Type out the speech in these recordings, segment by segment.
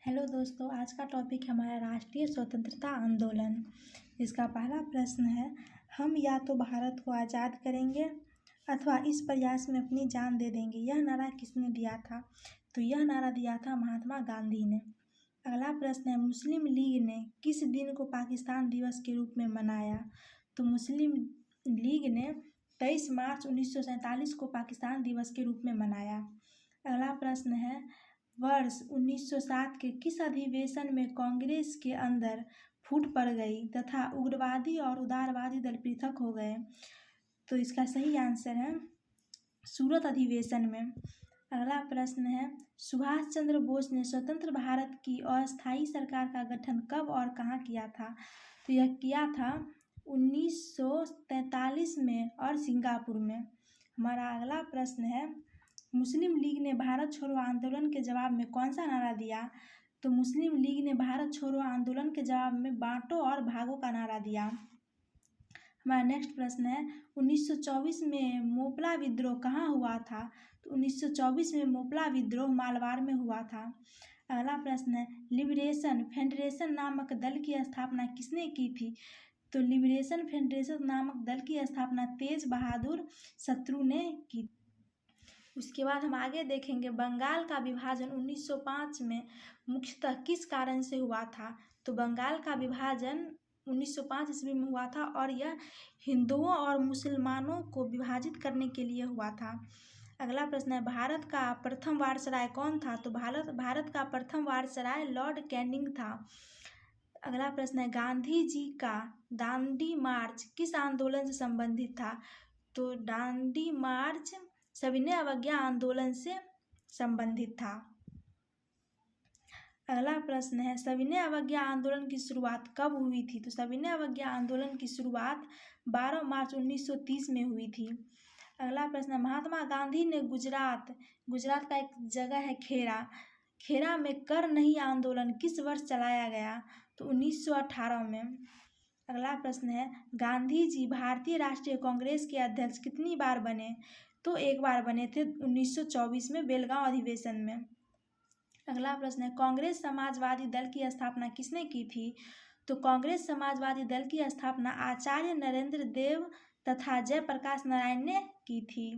Hello दोस्तों, आज का टॉपिक है हमारा राष्ट्रीय स्वतंत्रता आंदोलन। इसका पहला प्रश्न है, हम या तो भारत को आज़ाद करेंगे अथवा इस प्रयास में अपनी जान दे देंगे। यह नारा किसने दिया था? तो यह नारा दिया था महात्मा गांधी ने। अगला प्रश्न है, मुस्लिम लीग ने किस दिन को पाकिस्तान दिवस के रूप में मनाया? तो मुस्लिम लीग ने 23 मार्च 1947 को पाकिस्तान दिवस के रूप में मनाया। अगला प्रश्न है, वर्ष 1907 के किस अधिवेशन में कांग्रेस के अंदर फूट पड़ गई तथा उग्रवादी और उदारवादी दल पृथक हो गए? तो इसका सही आंसर है सूरत अधिवेशन में। अगला प्रश्न है, सुभाष चंद्र बोस ने स्वतंत्र भारत की अस्थायी सरकार का गठन कब और कहाँ किया था? तो यह किया था 1943 में और सिंगापुर में। हमारा अगला प्रश्न है, मुस्लिम लीग ने भारत छोड़ो आंदोलन के जवाब में कौन सा नारा दिया? तो मुस्लिम लीग ने भारत छोड़ो आंदोलन के जवाब में बांटो और भागो का नारा दिया। हमारा नेक्स्ट प्रश्न है, 1924 में मोपला विद्रोह कहाँ हुआ था? तो 1924 में मोपला विद्रोह मालवार में हुआ था। अगला प्रश्न है, लिबरेशन फेडरेशन नामक दल की स्थापना किसने की थी? तो लिबरेशन फेडरेशन नामक दल की स्थापना तेज बहादुर शत्रु ने की। उसके बाद हम आगे देखेंगे, बंगाल का विभाजन 1905 में मुख्यतः किस कारण से हुआ था? तो बंगाल का विभाजन 1905 ईस्वी में हुआ था और यह हिंदुओं और मुसलमानों को विभाजित करने के लिए हुआ था। अगला प्रश्न है, भारत का प्रथम वायसराय कौन था? तो भारत का प्रथम वायसराय लॉर्ड कैनिंग था। अगला प्रश्न है, गांधी जी का दांडी मार्च किस आंदोलन से संबंधित था? तो दांडी मार्च सविनय अवज्ञा आंदोलन से संबंधित था। अगला प्रश्न है, सविनय अवज्ञा आंदोलन की शुरुआत कब हुई थी? तो सविनय अवज्ञा आंदोलन की शुरुआत 12 मार्च 1930 में हुई थी। अगला प्रश्न है, महात्मा गांधी ने गुजरात का एक जगह है खेरा में कर नहीं आंदोलन किस वर्ष चलाया गया? तो 1918 में। अगला प्रश्न है, गांधी जी भारतीय राष्ट्रीय कांग्रेस के अध्यक्ष कितनी बार बने? तो एक बार बने थे 1924 में बेलगांव अधिवेशन में। अगला प्रश्न है, कांग्रेस समाजवादी दल की स्थापना किसने की थी? तो कांग्रेस समाजवादी दल की स्थापना आचार्य नरेंद्र देव तथा जयप्रकाश नारायण ने की थी।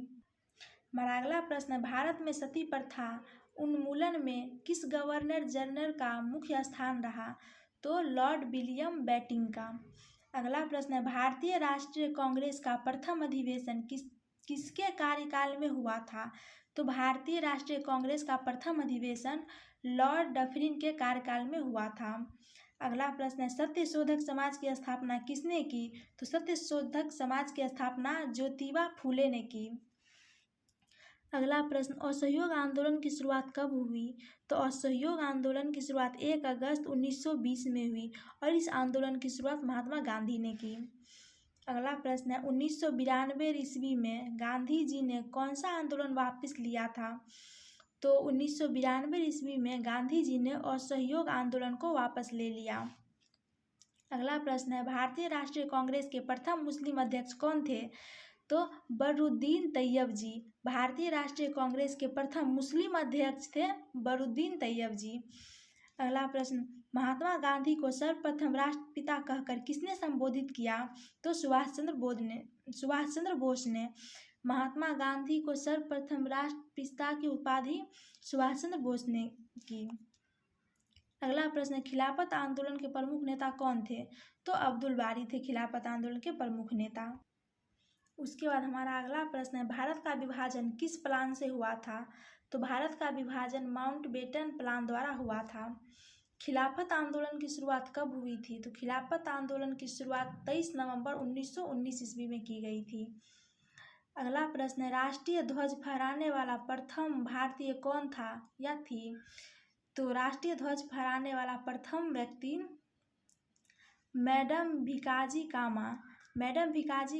हमारा अगला प्रश्न है, भारत में सती प्रथा उन्मूलन में किस गवर्नर जनरल का मुख्य स्थान रहा? तो लॉर्ड विलियम बेंटिंक का। अगला प्रश्न है, भारतीय राष्ट्रीय कांग्रेस का प्रथम अधिवेशन किसके कार्यकाल में हुआ था? तो भारतीय राष्ट्रीय कांग्रेस का प्रथम अधिवेशन लॉर्ड डफरिन के कार्यकाल में हुआ था। अगला प्रश्न है, सत्यशोधक समाज की स्थापना किसने की? तो सत्यशोधक समाज की स्थापना ज्योतिबा फूले ने की। अगला प्रश्न, असहयोग आंदोलन की शुरुआत कब हुई? तो असहयोग आंदोलन की शुरुआत 1 अगस्त 1920 में हुई और इस आंदोलन की शुरुआत महात्मा गांधी ने की। अगला प्रश्न है, 1992 ईस्वी में गांधी जी ने कौन सा आंदोलन वापस लिया था? तो 1992 ईस्वी में गांधी जी ने असहयोग आंदोलन को वापस ले लिया। अगला प्रश्न है, भारतीय राष्ट्रीय कांग्रेस के प्रथम मुस्लिम अध्यक्ष कौन थे? तो बदरुद्दीन तैयब जी। भारतीय राष्ट्रीय कांग्रेस के प्रथम मुस्लिम अध्यक्ष थे बदरुद्दीन तैयब जी। अगला प्रश्न, महात्मा गांधी को सर्वप्रथम राष्ट्रपिता कहकर किसने संबोधित किया? तो सुभाष चंद्र बोस ने। महात्मा गांधी को सर्वप्रथम राष्ट्रपिता की उपाधि सुभाष चंद्र बोस ने की। अगला प्रश्न, खिलाफत आंदोलन के प्रमुख नेता कौन थे? तो अब्दुल बारी थे खिलाफत आंदोलन के प्रमुख नेता। उसके बाद हमारा अगला प्रश्न है, भारत का विभाजन किस प्लान से हुआ था? तो भारत का विभाजन माउंटबेटन प्लान द्वारा हुआ था। खिलाफत आंदोलन की शुरुआत कब हुई थी? तो खिलाफत आंदोलन की शुरुआत 23 नवंबर 1919 ईस्वी में की गई थी। अगला प्रश्न है, राष्ट्रीय ध्वज फहराने वाला प्रथम भारतीय कौन था या थी? तो राष्ट्रीय ध्वज फहराने वाला प्रथम व्यक्ति मैडम भिकाजी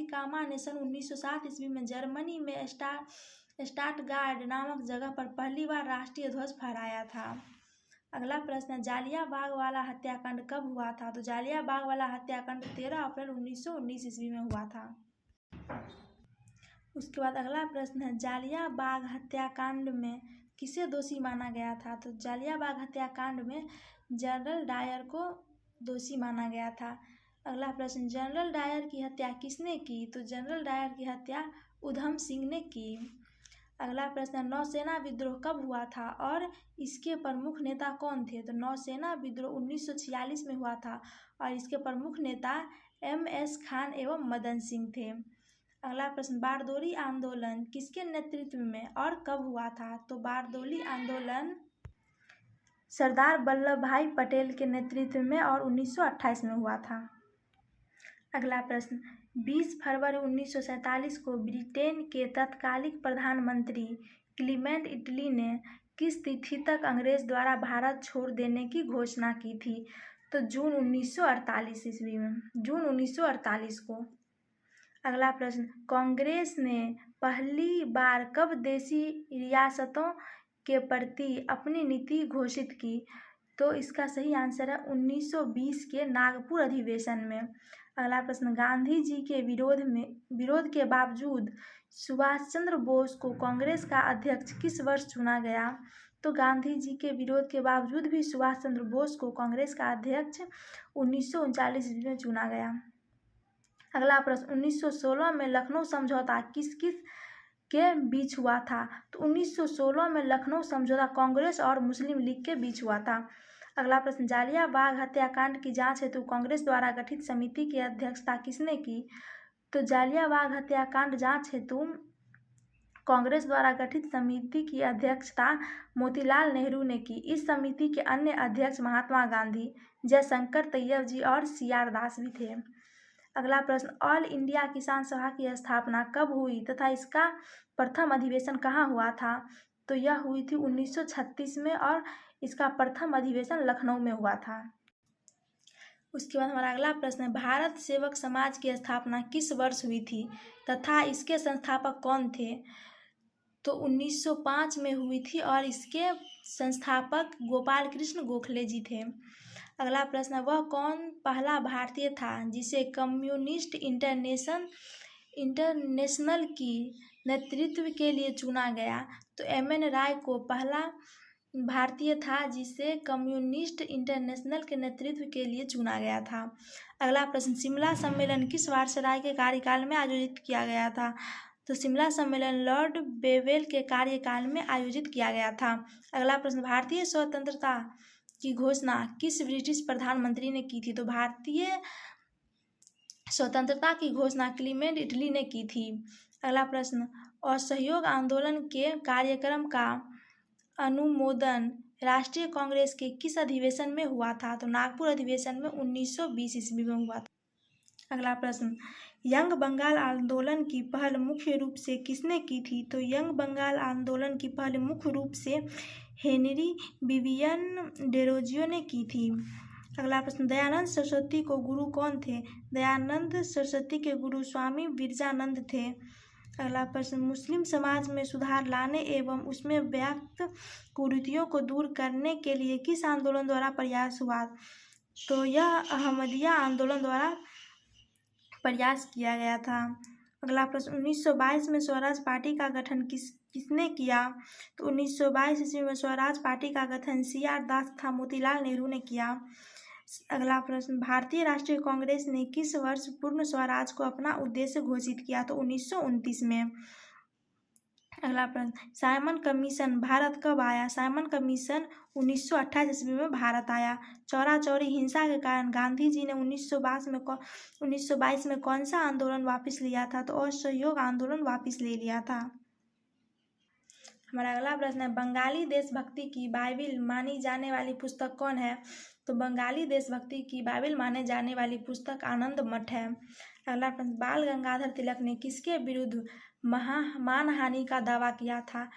कामा ने सन 1907 ईस्वी में जर्मनी में स्टटगार्ट नामक जगह पर पहली बार राष्ट्रीय ध्वज फहराया था। अगला प्रश्न है, जालियांवाला वाला हत्याकांड कब हुआ था? तो जालियांवाला वाला हत्याकांड 13 अप्रैल 1919 ईस्वी में हुआ था। उसके बाद अगला प्रश्न है, जालियांवाला हत्याकांड में किसे दोषी माना गया था? तो जालियांवाला हत्याकांड में जनरल डायर को दोषी माना गया था। अगला प्रश्न, जनरल डायर की हत्या किसने की? तो जनरल डायर की हत्या उधम सिंह ने की। अगला प्रश्न, नौसेना विद्रोह कब हुआ था और इसके प्रमुख नेता कौन थे? तो नौसेना विद्रोह 1946 में हुआ था और इसके प्रमुख नेता MS खान एवं मदन सिंह थे। अगला प्रश्न, बारदोली आंदोलन किसके नेतृत्व में और कब हुआ था? तो बारदोली आंदोलन सरदार वल्लभ भाई पटेल के नेतृत्व में और 1928 में हुआ था। अगला प्रश्न, 20 फरवरी 1947 को ब्रिटेन के तत्कालिक प्रधानमंत्री क्लीमेंट इटली ने किस तिथि तक अंग्रेज द्वारा भारत छोड़ देने की घोषणा की थी? तो जून 1948 ईस्वी में, जून 1948 को। अगला प्रश्न, कांग्रेस ने पहली बार कब देशी रियासतों के प्रति अपनी नीति घोषित की? तो इसका सही आंसर है 1920 के नागपुर अधिवेशन में। अगला प्रश्न, गांधी जी के विरोध के बावजूद सुभाष चंद्र बोस को कांग्रेस का अध्यक्ष किस वर्ष चुना गया? तो गांधी जी के विरोध के बावजूद भी सुभाष चंद्र बोस को कांग्रेस का अध्यक्ष 1939 में चुना गया। अगला प्रश्न, 1916 में लखनऊ समझौता किस किस के बीच हुआ था? तो 1916 में लखनऊ समझौता कांग्रेस और मुस्लिम लीग के बीच हुआ था। अगला प्रश्न, जालियांवाला हत्याकांड की जांच हेतु कांग्रेस द्वारा गठित समिति की अध्यक्षता किसने की? तो जालियांवाला हत्याकांड जांच हेतु कांग्रेस द्वारा गठित समिति की अध्यक्षता मोतीलाल नेहरू ने की। इस समिति के अन्य अध्यक्ष महात्मा गांधी, जयशंकर तैयब जी और CR दास भी थे। अगला प्रश्न, ऑल इंडिया किसान सभा की स्थापना कब हुई तथा इसका प्रथम अधिवेशन कहाँ हुआ था? तो यह हुई थी 1936 में और इसका प्रथम अधिवेशन लखनऊ में हुआ था। उसके बाद हमारा अगला प्रश्न है, भारत सेवक समाज की स्थापना किस वर्ष हुई थी तथा इसके संस्थापक कौन थे? तो 1905 में हुई थी और इसके संस्थापक गोपाल कृष्ण गोखले जी थे। अगला प्रश्न, वह कौन पहला भारतीय था जिसे कम्युनिस्ट इंटरनेशनल की नेतृत्व के लिए चुना गया? तो MN राय को पहला भारतीय था जिसे कम्युनिस्ट इंटरनेशनल के नेतृत्व के लिए चुना गया था। अगला प्रश्न, शिमला सम्मेलन किस वायसराय के कार्यकाल में आयोजित किया गया था? तो शिमला सम्मेलन लॉर्ड बेवेल के कार्यकाल में आयोजित किया गया था। अगला प्रश्न, भारतीय स्वतंत्रता की घोषणा किस ब्रिटिश प्रधानमंत्री ने की थी? तो भारतीय स्वतंत्रता की घोषणा क्लीमेंट इटली ने की थी। अगला प्रश्न, असहयोग आंदोलन के कार्यक्रम का अनुमोदन राष्ट्रीय कांग्रेस के किस अधिवेशन में हुआ था? तो नागपुर अधिवेशन में 1920 ईस्वी में हुआ था। अगला प्रश्न, यंग बंगाल आंदोलन की पहल मुख्य रूप से किसने की थी? तो यंग बंगाल आंदोलन की पहल मुख्य रूप से हेनरी विवियन डेरोजियो ने की थी। अगला प्रश्न, दयानंद सरस्वती को गुरु कौन थे? दयानंद सरस्वती के गुरु स्वामी विरजानंद थे। अगला प्रश्न, मुस्लिम समाज में सुधार लाने एवं उसमें व्याप्त कुरीतियों को दूर करने के लिए किस आंदोलन द्वारा प्रयास हुआ? तो यह अहमदिया आंदोलन द्वारा प्रयास किया गया था। अगला प्रश्न, 1922 में स्वराज पार्टी का गठन किसने किया? तो 1922 ईस्वी में स्वराज पार्टी का गठन CR दास तथा मोतीलाल नेहरू ने किया। अगला प्रश्न, भारतीय राष्ट्रीय कांग्रेस ने किस वर्ष पूर्ण स्वराज को अपना उद्देश्य घोषित किया? तो 1929 में। अगला प्रश्न, साइमन कमीशन भारत कब आया? साइमन कमीशन 1928 ईस्वी में भारत आया। चौरा चौरी हिंसा के कारण गांधी जी ने 1922 में कौन सा आंदोलन वापस लिया था? तो असहयोग आंदोलन वापस ले लिया था। हमारा अगला प्रश्न है, बंगाली देशभक्ति की बाइबिल मानी जाने वाली पुस्तक कौन है? तो बंगाली देशभक्ति की बाइबिल माने जाने वाली पुस्तक आनंद मठ है। अगला प्रश्न, बाल गंगाधर तिलक ने किसके विरुद्ध मानहानि का दावा किया था?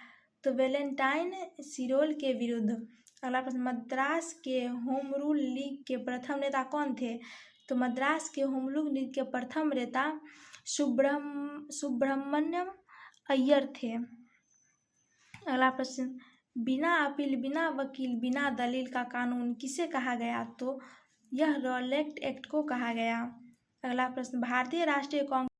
तो वैलेंटाइन सिरोल के विरुद्ध। अगला प्रश्न, मद्रास के होम रूल लीग के प्रथम नेता कौन थे? तो मद्रास के होम रूल लीग के प्रथम नेता सुब्रमण्यम अय्यर थे। अगला प्रश्न, बिना अपील, बिना वकील, बिना दलील का कानून किसे कहा गया? तो यह रॉलेट एक्ट को कहा गया। अगला प्रश्न, भारतीय राष्ट्रीय कांग्रेस